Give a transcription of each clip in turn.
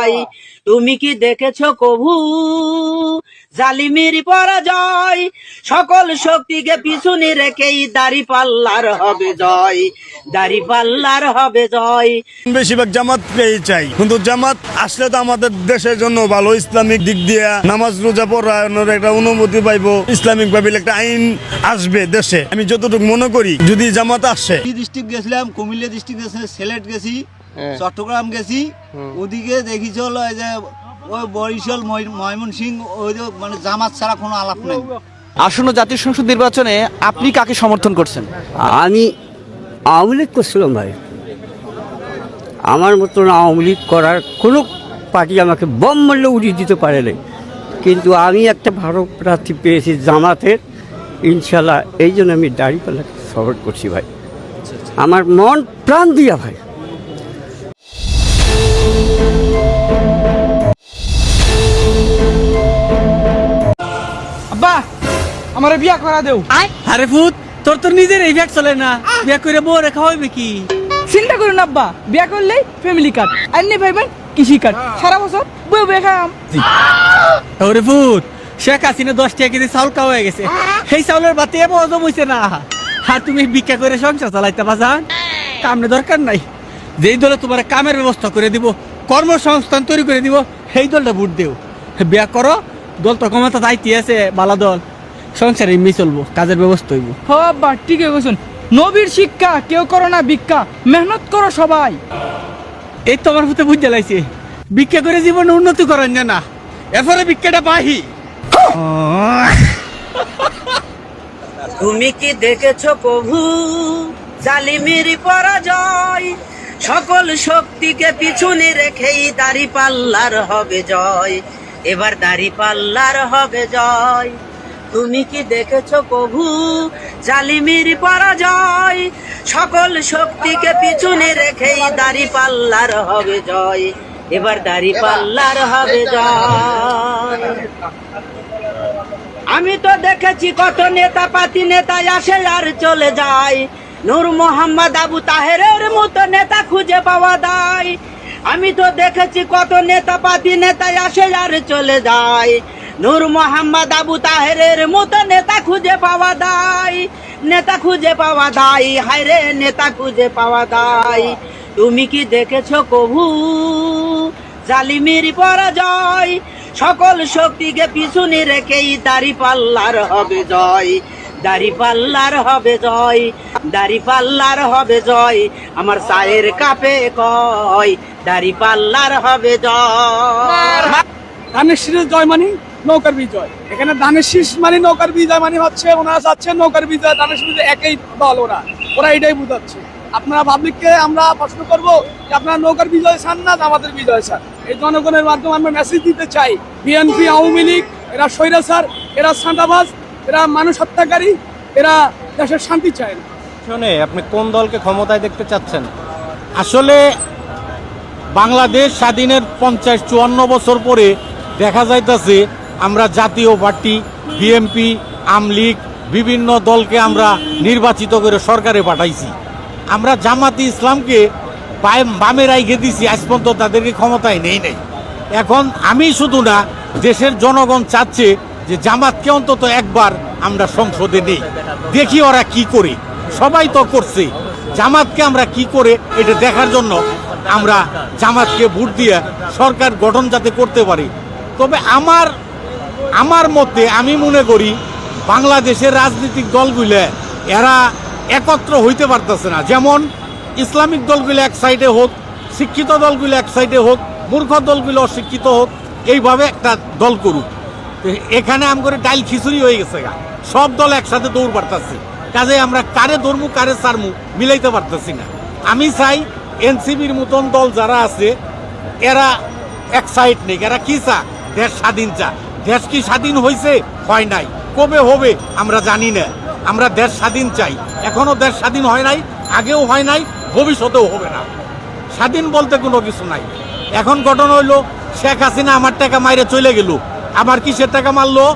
জয়। তুমি কি দেখেছো কভু জালিমের পরাজয়? সকল শক্তিকে পিছনে রেখেই দাঁড়িপাল্লার হবে জয়, দাঁড়িপাল্লার হবে জয়। বেশিরভাগ জামাতকেই চাই, কিন্তু জামাত আসলে তো আমাদের দেশের জন্য ভালো। ইসলামিক দিক দিয়ে নামাজ রোজা পড়ানোর একটা অনুমতি পাইবো, ইসলামিক ভাবে একটা আইন আসবে দেশে। আমি যতটুকু মনে করি যদি জামাত আসে। ডিস্ট্রিক্ট গেছিলাম, কুমিল্লা ডিস্ট্রিক্ট গেছি, সিলেট গেছি, চট্টগ্রাম গেছি। ওদিকে দেখি চল যে ওই বরিশাল ময়মনসিংহ ওই মানে জামাত ছাড়া কোনো আলাপ নাই। আসন্ন জাতীয় সংসদ নির্বাচনে আপনি কাকে সমর্থন করছেন? আমি আওয়ামী লীগ করছিলাম ভাই। আমার মতন আওয়ামী লীগ করার কোনো পার্টি আমাকে বম মারলে উড়িয়ে দিতে পারে নাই, কিন্তু আমি একটা ভালো প্রার্থী পেয়েছি জামাতের, ইনশাল্লাহ। এই জন্য আমি দাঁড়িপাল্লাকে সাপোর্ট করছি ভাই, আমার মন প্রাণ দিয়া ভাই। আব্বা আমারে বিয়া করা দেও। আরে ফুট, তোর তো নিজের এই ব্যাগ চলে না, বিয়া করে বউ রেখা হইবে কি? চিন্তা করুন আব্বা, বিয়া করলেই ফ্যামিলি কার্ড, আইনি ভাইবেন কৃষি কার্ড, সারা বছর বউ বউ খাম। ওরে ফুট, শেখ হাসিনা 10 টাকা কেজি চাউল খাওয়া হয়ে গেছে, সেই চাউলের বাতি হজম হইছে না। আর তুমি ভিক্ষা করে সংসার চালাইতে বাজান, কামনে দরকার নাই। যেই দলে তোমার কামের ব্যবস্থা করে দিব, কর্মসংস্থান তৈরি করে দিব, সেই দলটা ভোট দেও। বিয়া করো, দল তো ক্ষমতা যাইতে আছে, বালা দল, সংসারে এমনি চলবো, কাজের ব্যবস্থা হইব। হ আব্বা ঠিকই কইছেন, নবীর শিক্ষা কেউ করো না ভিক্ষা, মেহনত করো সবাই। এই তো আমার হতে বুঝতে লাগছে, ভিক্ষা করে জীবনে উন্নতি করেন না, এরপরে ভিক্ষাটা পাহি। তুমি কি দেখেছো প্রভু জালিমের পরাজয়? সকল শক্তিকে পিছনে রেখেই দাঁড়িপাল্লার হবে জয়, এবার দাঁড়িপাল্লার হবে জয়। তুমি কি দেখেছো প্রভু জালিমের পরাজয়? সকল শক্তিকে পিছনে রেখেই দাঁড়িপাল্লার হবে জয়, এবার দাঁড়িপাল্লার হবে জয়। আমি তো দেখেছি কত নেতা পাতি, নেতা আসে আর চলে যায়, নূর মোহাম্মদ আবু তাহেরের মতো নেতা খুঁজে পাওয়া যায়। আমি তো দেখেছি কত নেতা পাতি, নেতা আসে আর চলে যায়, নূর মোহাম্মদ আবু তাহেরের মতো নেতা খুঁজে পাওয়া যায়, নেতা খুঁজে পাওয়া যায়, হায়রে নেতা খুঁজে পাওয়া যায়। তুমি কি দেখেছো কভু জালিমের পরাজয়? সকল শক্তিকে পিছনে রেখেই দাঁড়িপাল্লার হবে জয়, দাঁড়িপাল্লার হবে জয়, দাঁড়িপাল্লার হবে জয়। আমার চায়ের কাপে কয় দাঁড়িপাল্লার হবে জয়। ধানের শীষের জয় মানে নৌকার বিজয়। এখানে ধানের শীষ মানে নৌকার বিজয় মানে হচ্ছে ওনারা চাচ্ছে নৌকার বিজয়, ধানের শীষ একই দল, ওরা এটাই বুঝাচ্ছে। আপনারা পাবলিককে আমরা প্রশ্ন করবো যে আপনারা নৌকার বিজয় চান না আমাদের বিজয় চান? এই জনগণের মাধ্যমে আমরা মেসেজ দিতে চাই, বিএনপি আওয়ামী লীগ এরা স্বৈরাচার, এরা সাঁদাবাজ, এরা মানুষ হত্যাকারী, এরা দেশের শান্তি চায় না। শুনে আপনি কোন দলকে ক্ষমতায় দেখতে চাচ্ছেন? আসলে বাংলাদেশ স্বাধীনের 50-54 বছর পরে দেখা যাইতেছে আমরা জাতীয় পার্টি বিএনপি আমলীগ বিভিন্ন দলকে আমরা নির্বাচিত করে সরকারে পাঠাইছি। আমরা জামাতে ইসলামকে বামে রাইখে দিছি, আজ পর্যন্ত তাদেরকে ক্ষমতায় নেই নাই। এখন আমি শুধু না, দেশের জনগণ চাচ্ছে যে জামাতকে অন্তত একবার আমরা সংসদে নেই, দেখি ওরা কি করে। সবাই তো করছে, জামাতকে আমরা কি করে এটা দেখার জন্য আমরা জামাতকে ভোট দিয়ে সরকার গঠন যাতে করতে পারি। তবে আমার মতে আমি মনে করি বাংলাদেশের রাজনৈতিক দলগুলো এরা একত্র হইতে পারতেছে না। যেমন ইসলামিক দলগুলো এক সাইডে হোক, শিক্ষিত দলগুলো এক সাইডে হোক, মূর্খ দলগুলো অশিক্ষিত হোক, এইভাবে একটা দল করুক। এখানে আমগরে ডাইল খিচুড়ি হয়ে গেছে, সব দল একসাথে দৌড় পারতেছে, কাজে আমরা কারে ধরমু কারে ছাড়মু মিলাইতে পারতেছি না। আমি চাই এনসিপির মতন দল যারা আছে এরা এক সাইড নেই, এরা কি চা? দেশ স্বাধীন চা। দেশ কি স্বাধীন হয়েছে? হয় নাই। কবে হবে আমরা জানি না। আমরা দেশ স্বাধীন চাই, এখনো দেশ স্বাধীন হয় নাই, আগেও হয় নাই, ভবিষ্যতেও হবে না। স্বাধীন বলতে কোনো কিছু নাই। এখন ঘটনা হইলো শেখ হাসিনা আমার টাকা মাইরে চলে গেল, আমার কিসের টাকা মারলো?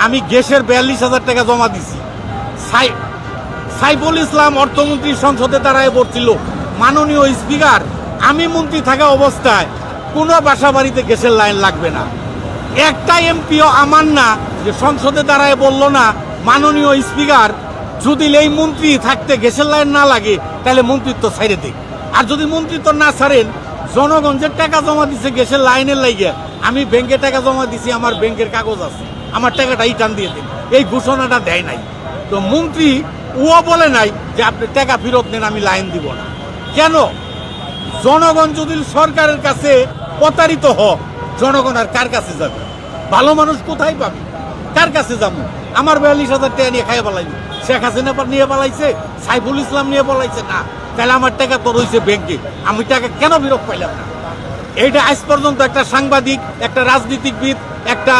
আমি গ্যাসের 42,000 টাকা জমা দিছি। সাইফুল ইসলাম অর্থমন্ত্রী সংসদে দাঁড়ায় পড়ছিল, মাননীয় স্পিকার আমি মন্ত্রী থাকা অবস্থায় কোনো বাসা বাড়িতে গ্যাসের লাইন লাগবে না। একটা এমপিও আমার না যে সংসদে দাঁড়ায় বলল না মাননীয় স্পিকার যদি এই মন্ত্রী থাকতে গ্যাসের লাইন না লাগে তাহলে মন্ত্রিত্ব ছাইড়ে দিক। আর যদি মন্ত্রিত্ব না ছাড়েন, জনগণ যে টাকা জমা দিচ্ছে গ্যাসের লাইনের লাগিয়ে, আমি ব্যাংকে টাকা জমা দিছি, আমার ব্যাংকের কাগজ আছে, আমার টাকাটা রিটার্ন দিয়ে দিন, এই ঘোষণাটা দেয় নাই। তো মন্ত্রী ও বলে নাই যে আপনি টাকা ফেরত নেন, আমি লাইন দিব না। কেন? জনগণ যদি সরকারের কাছে প্রতারিত হয়, জনগণ আর কার কাছে যাবে? ভালো মানুষ কোথায় পাবে? কার কাছে যাবো? আমার 42,000 টাকা নিয়ে খাইয়ে পালাইবে, শেখ হাসিনা নিয়ে পালাইছে, সাইফুল ইসলাম নিয়ে পালাইছে না, তাহলে আমার টাকা তো রয়েছে ব্যাংকে, আমি টাকা কেন ফেরত পাইলাম না? এইটা আজ পর্যন্ত একটা সাংবাদিক, একটা রাজনীতিবিদ, একটা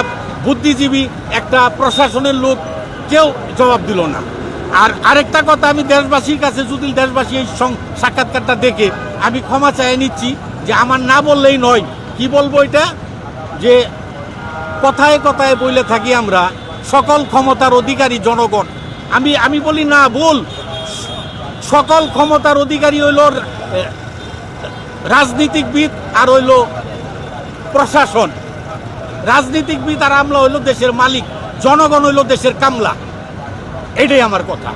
বুদ্ধিজীবী, একটা প্রশাসনের লোক কেউ জবাব দিল না। আর আরেকটা কথা, আমি দেশবাসীর কাছে, যদি দেশবাসী এই সাক্ষাৎকারটা দেখে, আমি ক্ষমা চাই নিচ্ছি যে আমার না বললেই নয়। কি বলবো এটা? যে কথায় কথায় বলে থাকি আমরা সকল ক্ষমতার অধিকারী জনগণ। আমি বলি না, ভুল। সকল ক্ষমতার অধিকারী হইল রাজনীতিকবিদ আর হইল প্রশাসন। রাজনীতিকবিদ আর আমলা হইল দেশের মালিক, জনগণ হইল দেশের কামলা। এটাই আমার কথা।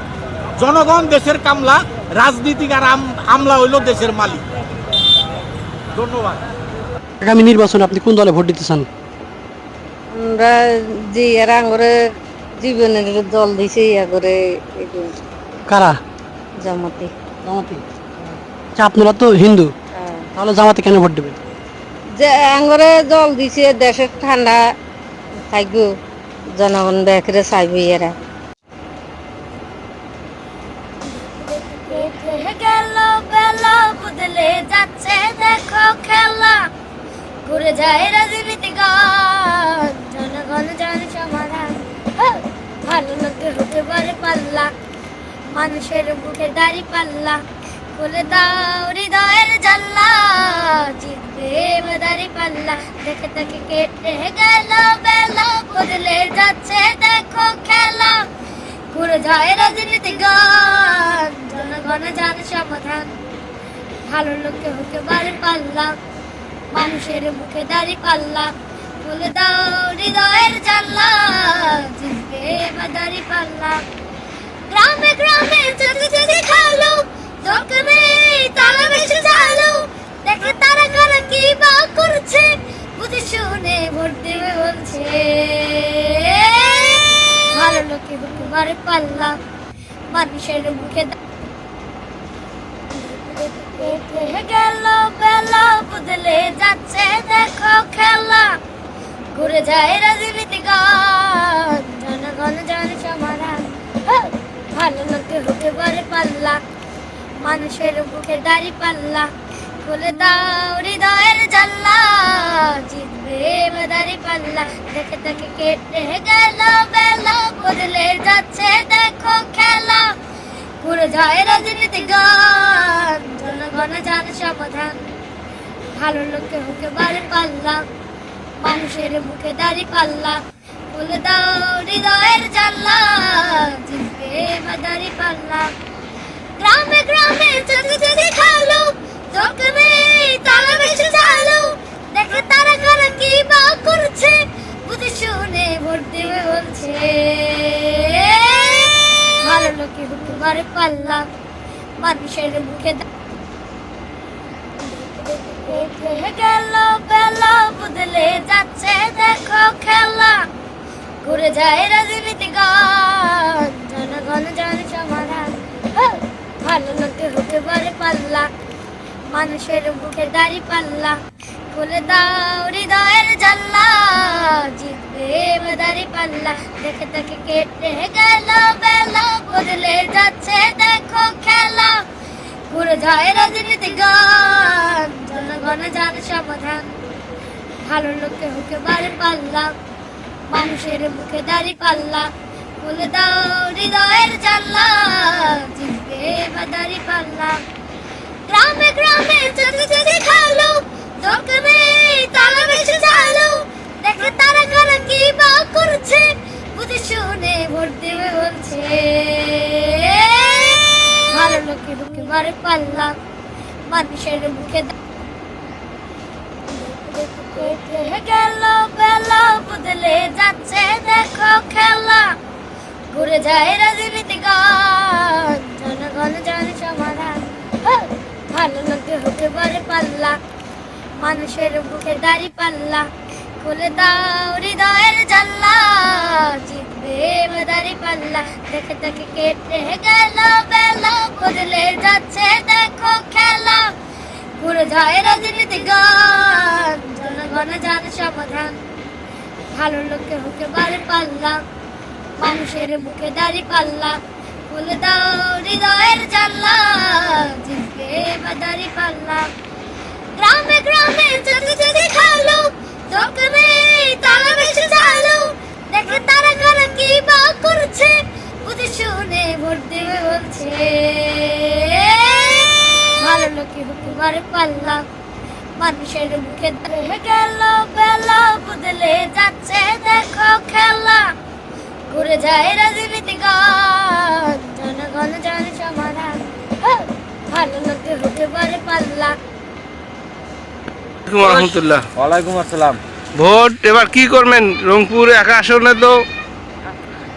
জনগণ দেশের কামলা, রাজনীতিক আর আমলা হইল দেশের মালিক। ধন্যবাদ। আগামী নির্বাচনে আপনি কোন দলে ভোট দিতে চান? আমরা যে এরা করে জীবনের দল দিছে ইয়া করে কারা? জামাতে। জামাতে। আচ্ছা, আপনারা তো হিন্দু, তাহলে জামাতে কেন ভোট দেবেন? যে আঙ্গরে জল দিছে, দেশের ঠান্ডা থাকবো, জনগণ দেখে চাইবে এরা। গেল বেলা বদলে যাচ্ছে দেখো খেলা, ঘুরে যায় রাজনীতিগণ, জনগণ জানে সমাধান। ভালো লোকে হতে পারে পাল্লা, মানুষের মুখে দাড়ি পাল্লা, খুলে দাও হৃদয়ের জানলা, জিতবে দাড়ি পাল্লা। দেখে তাকে কেটে গেল বেলা বদলে যাচ্ছে দেখো খেলা, ঘুরে যায় রাজনীতিগণ, জনগণ জানে সমাধান। ভালো লোকে হতে পারে পাল্লা, মানুষের মুখে দাড়ি পাল্লা, খুলে দাও হৃদয়ের জানলা, জিতবে দাড়ি পাল্লা। গ্রামে গ্রামে যদি খালো, দোকানে তালা বেশি চালো, দেখে তারা কারা কি বা করছে, বুঝে শুনে ভোট দেবে বলছে। ভালো লোকে হতে পারে পাল্লা, মানুষের মুখে গেল বেলা বদলে যাচ্ছে দেখো খেলা, ঘুরে যায় রাজনীতিগণ, জনগণ জানে সমাধান। ভালো লোকে হতে পারে পাল্লা, মানুষের মুখে দাড়ি পাল্লা, খুলে দাও হৃদয়ের জানলা, জিতবে দাড়ি পাল্লা। দেখে তাকে কেটে গেল বেলা বদলে যাচ্ছে দেখো খেলা, ঘুরে যায় রাজনীতিগণ, জনগণ জানে সমাধান। ভালো লোকে হতে পারে পাল্লা, মানুষের মুখে দাড়ি পাল্লা, খুলে দাও হৃদয়ের জানলা, জিতবে দাড়ি পাল্লা। গ্রামে গ্রামে যদি খালো, দোকানে তালা বেশি চালো, দেখে তারা কারা কি বা করছে, বুঝে শুনে ভোট দেবে বলছে। ভালো লোকে হতে পারে পাল্লা, মানুষের মুখে গেল বেলা বদলে যাচ্ছে দেখো খেলা, ঘুরে যায় রাজনীতিগণ, জনগণ জানে সমাধান। ভালো লোকে হতে পারে পাল্লা, মানুষের মুখে দাড়ি পাল্লা, খুলে দাও হৃদয়ের জানলা, জিতবে দাড়ি পাল্লা। দেখে তাকে কেটে গেল বেলা বদলে যাচ্ছে দেখো খেলা, ঘুরে যায় রাজনীতিগণ, জনগণ জানে সমাধান। ভালো লোকে হতে পারে পাল্লা, মানুষের মুখে দাড়ি পাল্লা, খুলে দাও হৃদয়ের জানলা, জিতবে দাড়ি পাল্লা। গ্রামে গ্রামে যদি খালো, দোকানে তালা বেশি চালো, দেখে তারা কারা কি বা করছে, বুঝে শুনে ভোট দেবে বলছে। ভালো লোকে হতে পারে পাল্লা, মানুষের মুখে কেটে গেল বেলা বদলে যাচ্ছে দেখো খেলা ঘুরে যায় রাজনীতি গান জনগণ জানে সমাধান ভালো লোকে হতে পারে পাল্লা মানুষের বুকে দাড়ি পাল্লা খুলে দাও হৃদয়ের জানলা জিতবে দাড়ি পাল্লা দেখে দেখে কেটে গেল বেলা বদলে যাচ্ছে দেখো খেলা ঘুরে যায় রাজনীতি গান জনগণ জানে সমাধান ভালো লোকে হতে পারে পাল্লা মানুষের মুখে দাড়ি পাল্লা খুলে দাও হৃদয়ের জানলা জিতবে দাড়ি পাল্লা গ্রামে গ্রামে যদি যদি খালো দোকানে তারা বেশি চালো দেখে তারা কারা কি বা করছে বুঝে শুনে ভোট দেবে বলছে ভালো লোকে হতে পারে পাল্লা মানুষের মুখে দেখে গেল বেলা বদলে যাচ্ছে দেখো খেলা ঘুরে যায় রাজনীতি গান জনগণ জানে সমাধান ভালো লোকে হতে পারে পাল্লা। ওয়ালাইকুম আসসালাম। ভোট এবার কি করবেন? রংপুর এক আসনে তো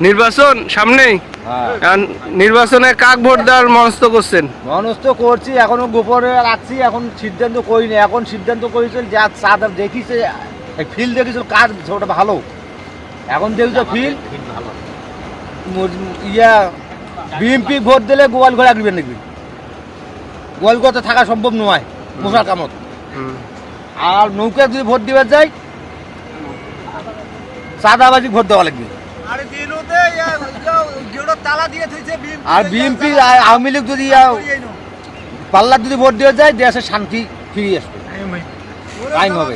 নির্বাচন সামনেই, নির্বাচনে কাক ভোট দেওয়ার মনস্থ করছেন? মানুষ তো করছি, এখনো গোপনে রাখছি, এখন সিদ্ধান্ত করিনি। এখন সিদ্ধান্ত করেছিল যা চাঁদা দেখিছে, ফিল দেখিছিল কার ওটা ভালো। এখন দেখছো ফিল ইয়া বিএমপি ভোট দিলে গোয়াল ঘরে আসবেন দেখবি, গোয়াল ঘরে থাকা সম্ভব নয় মশার কামত। আর নৌকা যদি ভোট দিবে যায় চাঁদাবাজি ভোট দেওয়া লাগবে। আর বিএনপি আওয়ামী লীগ যদি পাল্লা যদি ভোট দেওয়া যায় দেশে শান্তি ফিরে আসবে, টাইম হবে।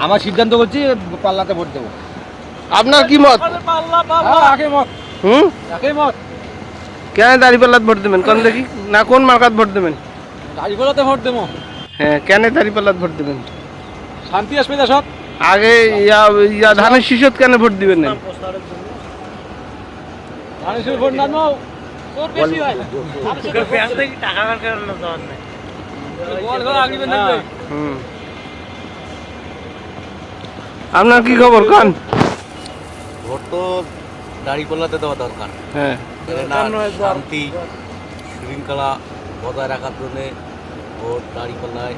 আমার সিদ্ধান্ত করছি পাল্লাতে ভোট দেবো। আপনার কি মত? কেন দাঁড়িপাল্লাত ভোট দেবেন? কোন দেখি না কোন মার্কাত ভোট দেবেন? দাড়িপাল্লাতে ভোট দেবো। হ্যাঁ, কেন দাঁড়িপাল্লাত ভোট দেবেন? শান্তি আসবে দেশত। আগে ধানের শীষত কেন ভোট দিবেন না? ধানের ভোট না নাও তোর বেশি হয়। আপনার কি খবর কান? ভোট তো দাঁড়িপাল্লাতে দেওয়া দরকার। হ্যাঁ, শান্তি শৃঙ্খলা বজায় রাখার জন্য ভোট দাঁড়িপাল্লায়।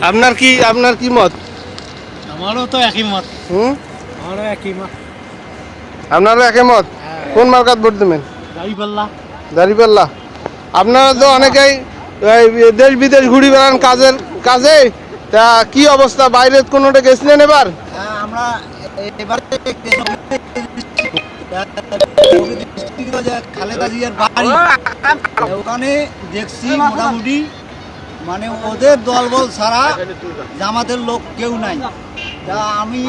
আপনার কি মত? আমারও তো একই মত। আমারও একই মত। আপনারও একই মত? কোন মার্কাত ভোট দেবেন? দাঁড়িপাল্লা। আপনারা তো অনেকেই দেশ বিদেশ ঘুরি বেড়ান কাজে, তা কি অবস্থা? বাইরে কোনোটা গেছিলেন এবার? আমরা এবারে খালেদা জিয়ার বাড়ি, ওখানে দেখছি মোটামুটি মানে ওদের দলবল ছাড়া জামাতের লোক কেউ নাই। তা আমি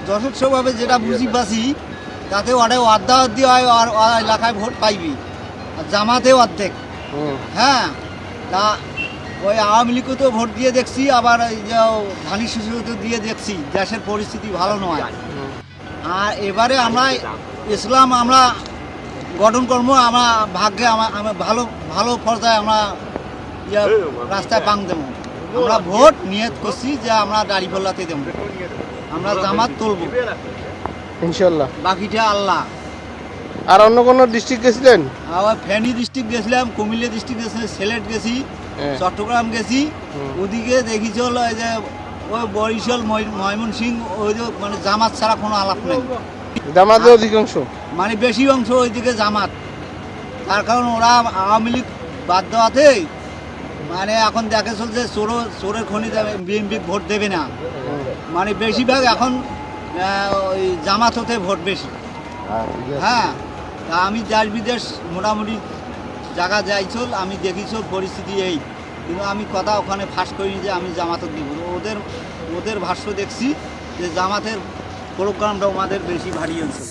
যথেষ্টভাবে যেটা বুঝি পাচ্ছি তাতে ওটা অর্ধাঅর্ধি হয়, আর এলাকায় ভোট পাইবি, আর জামাতেও অর্ধেক। হ্যাঁ, তা ওই আওয়ামী লীগও তো ভোট দিয়ে দেখছি, আবার এই যে ধানি শিশুকে দিয়ে দেখছি, দেশের পরিস্থিতি ভালো নয়। আর এবারে আমরা ইসলাম আমরা গঠন করবো, আমরা ভাগ্যে ভালো ভালো পর্যায়ে আমরা রাস্তায় পাং দেবো। আমরা ভোট নিয়ত করছি যে আমরা দাঁড়িপাল্লাতে দেবো, আমরা জামাত তুলবো ইনশাল্লাহ, বাকিটা আল্লাহ। আর অন্য কোনো ডিস্ট্রিক্ট গেছিলেন? আবার ফেনী ডিস্ট্রিক্ট গেছিলাম, কুমিল্লা ডিস্ট্রিক্ট গেছিলাম, সিলেট গেছি, চট্টগ্রাম গেছি। ওদিকে দেখি চল ওই যে ওই বরিশাল ময়মনসিংহ, ওই যে মানে জামাত ছাড়া কোনো আলাপ নেই। জামাতের অধিকাংশ মানে বেশি অংশ ওইদিকে জামাত, তার কারণ ওরা আওয়ামী লীগ বাদ দেওয়াতে মানে এখন দেখে চলছে চোরের খনি বিএনপি ভোট দেবে না, মানে বেশিরভাগ এখন ওই জামাত হতে ভোট বেশি। হ্যাঁ, তা আমি দেশ বিদেশ মোটামুটি জায়গা যাইছল, আমি দেখিছল পরিস্থিতি এই, কিন্তু আমি কথা ওখানে ফাঁস করিনি যে আমি জামাতক দিব। ওদের ভাষ্য দেখছি যে জামাতের প্রোগ্রামটা আমাদের বেশি ভারী অঞ্চল।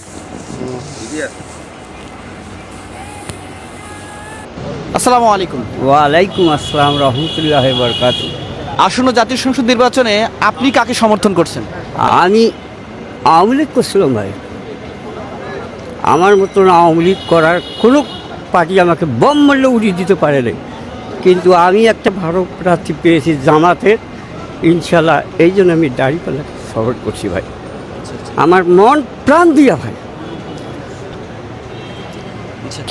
আসসালামু আলাইকুম। ওয়ালাইকুম আসসালাম রহমতুল্লাহ বরকাত। আসন্ন জাতীয় সংসদ নির্বাচনে আপনি কাকে সমর্থন করছেন? আমি আওয়ামী লীগ করছিলাম ভাই, আমার মতন আওয়ামী লীগ করার কোনো পার্টি আমাকে বম মারলে উড়িয়ে দিতে পারে না। কিন্তু আমি একটা ভালো প্রার্থী পেয়েছি জামাতের, ইনশাল্লাহ এই জন্য আমি দাঁড়িপাল্লাকে সাপোর্ট করছি ভাই, আমার মন প্রাণ দিয়া ভাই।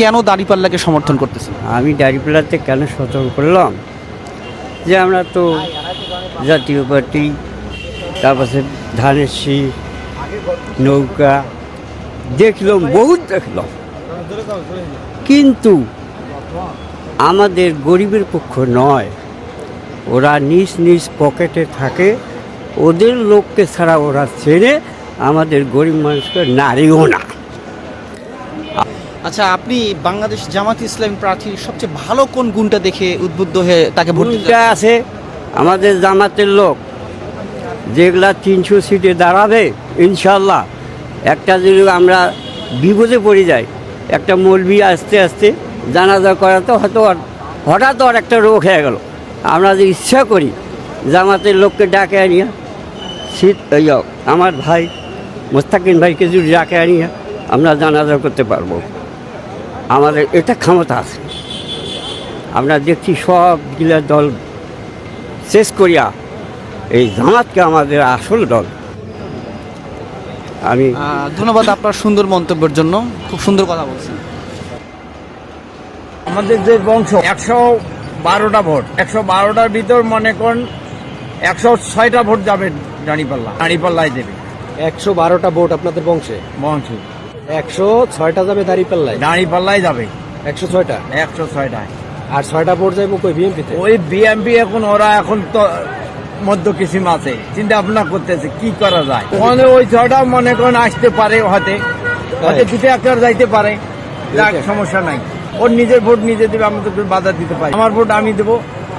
কেন দাঁড়িপাল্লাকে সমর্থন করতেছেন? আমি দাঁড়িপাল্লাতে কেন সতর্ক করলাম যে আমরা তো জাতীয় পার্টি, তারপরে ধানের শীষ, নৌকা দেখলাম, বহুত দেখলাম, কিন্তু আমাদের গরিবের পক্ষ নয়, ওরা নিজ নিজ পকেটে থাকে, ওদের লোককে ছাড়া ওরা চেনে, আমাদের গরিব মানুষকে নারীও না। আচ্ছা, আপনি বাংলাদেশ জামাত ইসলামী প্রার্থীর সবচেয়ে ভালো কোন গুণটা দেখে উদ্বুদ্ধ হয়ে তাকে ভোট দিতে? গুণটা আছে আমাদের জামাতের লোক যেগুলা 300 সিটে দাঁড়াবে ইনশাল্লাহ, একটা যদি আমরা বিপদে পড়ে যাই, একটা মৌলবি আস্তে আস্তে জানাজা করাতে হয়তো হঠাৎ আর একটা রোগ হয়ে গেল, আমরা যে ইচ্ছা করি জামাতের লোককে ডাকে আনিয়া শীত আমার ভাই মোস্তাকিন ভাইকে যদি ডাকে আনিয়া আমরা জানাজা করতে পারবো, আমাদের এটা ক্ষমতা আছে। আমরা দেখছি সবগুলা দল শেষ করিয়া এই জামাতকে আমাদের আসল দল। আমি ধন্যবাদ আপনার সুন্দর মন্তব্যের জন্য, খুব সুন্দর কথা বলছেন। আমাদের যে বংশ 112টা ভোট, 112টার ভিতর মনে করেন 106টা ভোট যাবে দাঁড়িপাল্লায় দেবে। 112টা ভোট আপনাদের বংশে? 106টা যাবে দাঁড়িপাল্লায় যাবে। 106টা? 106টায়। আর 6টা ভোট যাবে কই? বিএনপিতে? ওই বিএনপি এখন তো মধ্য কিসিম আছে, চিন্তা ভাবনা করতেছে কি করা যায়। ওখানে ওই 6টা মনে করেন আসতে পারে, হয়তো দুটো একটা যাইতে পারে, যাক সমস্যা নাই। ওর নিজের ভোট নিজে দেবে, আমি তো বাধা দিতে পারি। আমার ভোট আমি দেবো,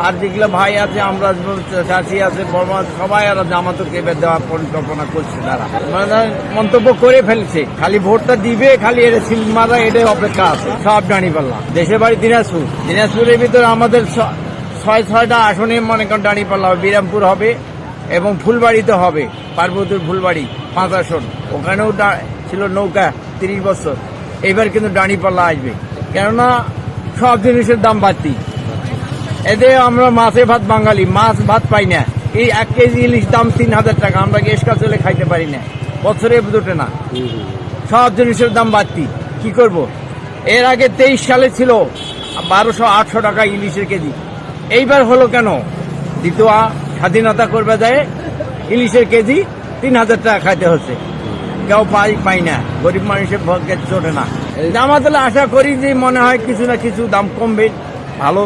আর যেগুলো ভাই আছে, আমরা চাষি আছে, বর্মা, সবাই আর জামাতকে দেওয়ার পরিকল্পনা করছে, তারা মানে মন্তব্য করে ফেলছে, খালি ভোটটা দিবে, খালি এটা সিল মারা, এটাই অপেক্ষা আছে। সব দাঁড়িপাল্লা, দেশের বাড়ি দিনাজপুরের ভিতরে আমাদের 6টা আসনে মনে করেন দাঁড়িপাল্লা হবে। বিরামপুর হবে এবং ফুলবাড়িতে হবে, পার্বতীর ফুলবাড়ি 5 আসন, ওখানেও ছিল নৌকা 30 বছর। এবার কিন্তু দাঁড়িপাল্লা আসবে, কেননা সব জিনিসের দাম বাড়তি। এতে আমরা মাছে ভাত বাঙালি, মাছ ভাত পাই না। এই 1 কেজি ইলিশ দাম 3000 টাকা, আমরা এসকা চলে খাইতে পারি না, বছরে দুটো না। সব জিনিসের দাম বাড়তি, কি করব। এর আগে 23 সালে ছিল 1200-800 টাকা ইলিশের কেজি, এইবার হলো কেন? দ্বিতীয় স্বাধীনতা করবে যায় ইলিশের কেজি 3000 টাকা খাইতে হচ্ছে, কেউ পাই না, গরিব মানুষের ভাগ্যে চলে না। আমাদের আশা করি যে মনে হয় কিছু না কিছু দাম কমবে, ভালো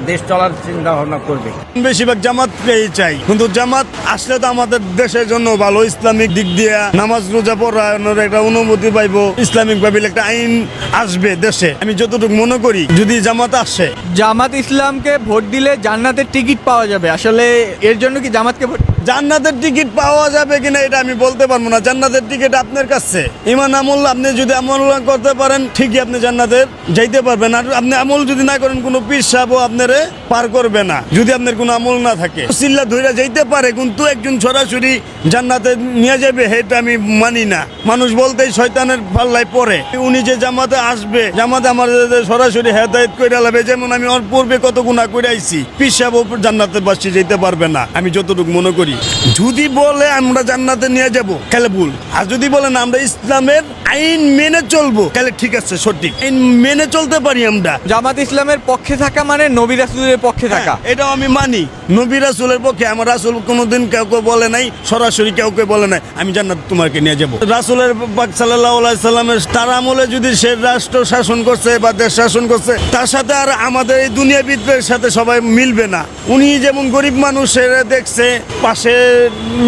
দেশ চলার চিন্তা ভাবনা করবে। বেশিরভাগ জামাতকেই চাই, কিন্তু জামাত আসলে তো আমাদের দেশের জন্য ভালো, ইসলামিক দিক দিয়ে নামাজ রোজা পড়ানোর একটা অনুমতি পাইবো, ইসলামিক ভাবে একটা আইন আসবে দেশে। আমি যতটুকু মনে করি যদি জামাত আসে, জামাত ইসলামকে ভোট দিলে জান্নাতের টিকিট পাওয়া যাবে, আসলে এর জন্য কি জামাতকে ভোট? জান্নাতের টিকিট পাওয়া যাবে কিনা এটা আমি বলতে পারবো না। জান্নাতের টিকিট আপনার কাছে, ইমান আমল আপনি যদি আমল করতে পারেন ঠিকই আপনি জান্নাতের যাইতে পারবেন। আর আপনি আমল যদি না করেন, কোনো পীর সাহেবও আপনারে পার করবে না যদি আপনার কোনো আমল না থাকে। সিল্লা ধইরা যাইতে পারে, কিন্তু একজন সরাসরি জান্নাতে নিয়ে যাবে এটা আমি মানি না। মানুষ বলতেই শয়তানের পাল্লায় পড়ে। উনি যে জামাতে আসবে, জামাতে আমাদের সরাসরি হেদায়েত কইরা লাবে। যেমন আমি ওর পূর্বে কত গুনাহ করে আইছি, পীর সাহেবও জান্নাতের বাসী যেতে পারবে না, আমি যতটুকু মনে করি। যদি বলে আমরা জান্নাতে নিয়ে যাব, তাহলে ভুল। আর যদি বলেন আমরা ইসলামের আইন মেনে চলবো, তাহলে ঠিক আছে, সঠিক আইন মেনে চলতে পারি আমরা। জামাত ইসলামের পক্ষে থাকা মানে নবী রাসূলের পক্ষে থাকা, এটাও আমি মানি। নবী রাসূলের পক্ষে, আমার রাসূল কোনোদিন কাউকে বলে নাই, সরাসরি কাউকে বলে নাই আমি জান্নাত তোমাকে নিয়ে যাব। রাসূলের পাক সাল্লাল্লাহু আলাইহি সাল্লামের তার আমলে যদি সে রাষ্ট্র শাসন করছে বা দেশ শাসন করছে, তার সাথে আর আমাদের এই দুনিয়াবিদের সাথে সবাই মিলবে না। উনি যেমন গরিব মানুষের দেখছে, পাশে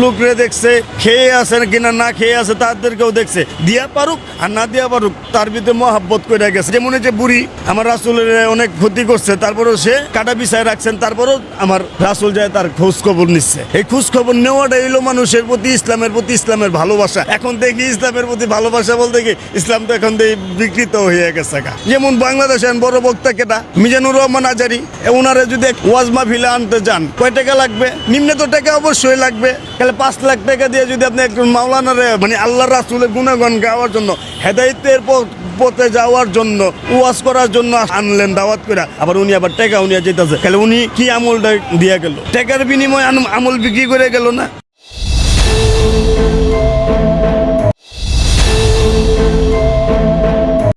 লোকরে দেখছে, খেয়ে আছে কিনা না খেয়ে আছে তাদেরকেও দেখছে, দিয়া পারুক আর না দিয়া পারুক তার ভিতরে মহাব্বত করে গেছে। যেমন যে বুড়ি আমার রাসূলের অনেক ক্ষতি করছে, তারপরেও সে কাটা বিছায় রাখছেন, তারপরেও আমার রাসূল যায় তার খোঁজ খবর নিচ্ছে। এই খোঁজ খবর নেওয়াটাই হলো মানুষের প্রতি, ইসলামের প্রতি ইসলামের ভালোবাসা। এখন দেখি ইসলামের প্রতি ভালোবাসা বলতে কি ইসলাম তো এখন বিকৃত হয়ে গেছে। যেমন বাংলাদেশের বড় বক্তা কেটা মিজানুর রহমান আজারি, ওনারে যদি ওয়াজ মাহফিলে আনতে যান, কয় টাকা লাগবে? নিম্নে তো টাকা অবশ্যই লাগবে। তাহলে 5 লাখ টাকা দিয়ে যদি আপনি একজন মাওলানারে মানে আল্লাহ রাসূলের গুণগান গাওয়ার জন্য হেদায়েতের পথে যাওয়ার জন্য ওয়াজ করার জন্য আনলেন দাওয়াত করে, আবার উনি আবার টাকা উনি যেতেছে, তাহলে উনি কি আমলটা দিয়া গেল? টাকার বিনিময়ে আমল বিক্রি করে গেল না?